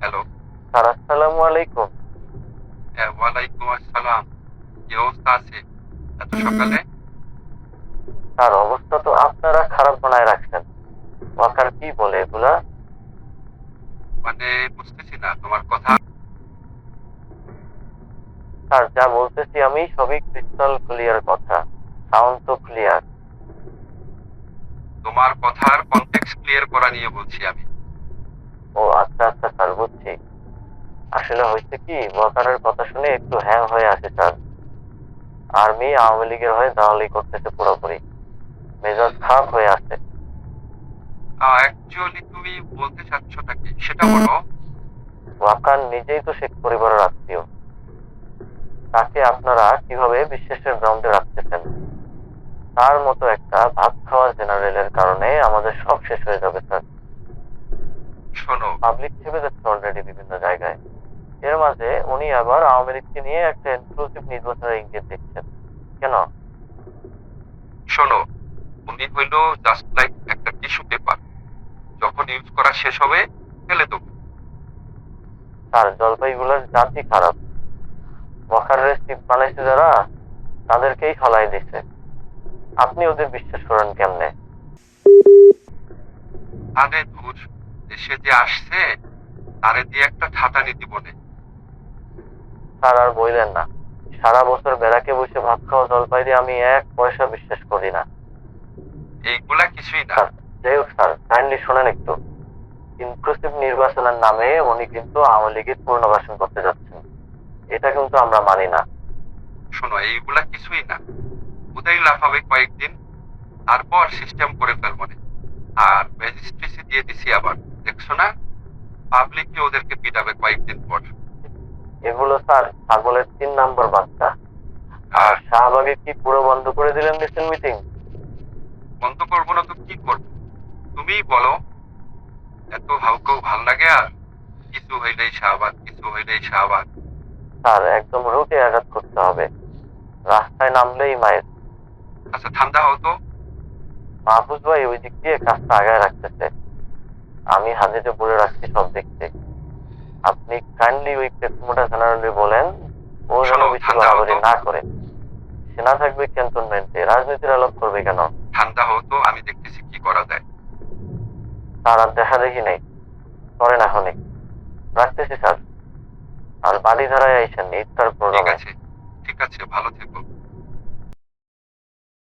Hello. Sir আসসালামু আলাইকুম। হ্যাঁ, ওয়ালাইকুম আসসালাম। কি অবস্থা আছে এত সকালে? স্যার অবস্থা তো আপনারা খারাপ বানায় রাখছেন। ওয়াকার কি বলে এগুলা? মানে বুঝতেছি না তোমার কথা। স্যার যা বলতেছি আমি সবই ক্রিস্টাল ক্লিয়ার কথা। সাউন্ড তো ক্লিয়ার। তোমার কথার কনটেক্সট ক্লিয়ার করা নিয়ে বলছি আমি। ও আচ্ছা আচ্ছা স্যার বুঝছি। আসলে হয়েছে কি ওয়াকারের কথা শুনে একটু হ্যাং হয়ে আছে স্যার। আর্মি আওয়ামী লীগের হয়ে দালালি করতেছে পুরোপুরি। মেজাজ খারাপ হয়ে আছে। অ্যাকচুয়ালি তুমি বলতে চাচ্ছটা কি সেটা বলো। ওয়াকার নিজেই তো শেখ পরিবারের আত্মীয়। তাকে আপনারা কিভাবে বিশ্বাসের গ্রাউন্ডে রাখতেছেন? তার মতো একটা ভাত খাওয়া জেনারেলের কারণে আমাদের সব শেষ হয়ে যাবে স্যার। শোনো পাবলিক ছেপে যাচ্ছে অলরেডি বিভিন্ন জায়গায়। এর মাঝে উনি আবার আওয়ামী লীগকে নিয়ে একটা ইনক্লুসিভ নির্বাচনের ইঙ্গিত দিচ্ছেন কেন? শোনো, উনি হইলো জাস্ট লাইক একটা টিস্যু পেপার। যখন ইউজ করা শেষ হবে ফেলে দেবো। স্যার জলপাইগুলোর জাতি খারাপ। ওয়াকারের চিপ বানাইছে যারা তাদেরকেই ফালাই দিছে। আপনি ওদের বিশ্বাস করেন কেমনে? আরে ধুর, দেশে যে আসছে তারে দিয়ে একটা ঠাটা নীতি বনে। স্যার আর বইলেন না। সারা বছর বেড়াকে বসে ভাত খাওয়া জলপাইরে আমি এক পয়সা বিশ্বাস করি না। এইগুলা কিছুই না। স্যার যাই হোক স্যার কাইন্ডলি শোনেন একটু। ইনক্লুসিভ নির্বাচনের নামে উনি কিন্তু আওয়ামী লীগের পুনর্বাসন করতে যাচ্ছেন। এটা কিন্তু আমরা মানি না। শোনো, এইগুলা কিছুই না। উদয় লাফাবে কয়েকদিন, তারপর সিস্টেম করে ফেলবো নে। আর রেজিস্ট্রেসি দিয়ে দিছি আবার, দেখছো না? পাবলিকই ওদেরকে পিটাবে কয়েকদিন পর। এগুলো স্যার ছাগলের 3 নম্বর বাচ্চা। আর আহ, শাহবাগে কি পুরো বন্ধ করে দিলেন মিছিল মিটিং? বন্ধ করবো না তো কি করবো? তুমিই বলো। এত হাউকেও ভাল লাগে আর? কিছু হইলেই শাহবাগ, কিছু হইলেই শাহবাগ। স্যার একদম রুটে আঘাত করতে হবে। রাস্তায় নামলেই মায়ের। আচ্ছা ঠান্ডা হও তো। মাহফুজ ভাই ওই দিক দিয়ে কাজটা আগায় রাখতেছে। আমি হাজিতে বলে রাখছি সব দেখতে। আপনি কাইন্ডলি ওই পেটমোটা জেনারেলি বলেন ও যেন শোনো, বেশি ঠান্ডা হও বাড়াবাড়ি তো। না করে। সেনা থাকবে ক্যান্টনমেন্টে, রাজনীতির আলাপ করবে কেন? ঠান্ডা হও তো, আমি দেখতেছি কি করা যায়। স্যার আর দেখা দেখি নেই। করেন এখনই। রাখতেছি স্যার। আর বাড়ি ধারায় আইসেন ইফতার ঠিক প্রোগ্রামে। আছে, ঠিক আছে, ভালো থেকো।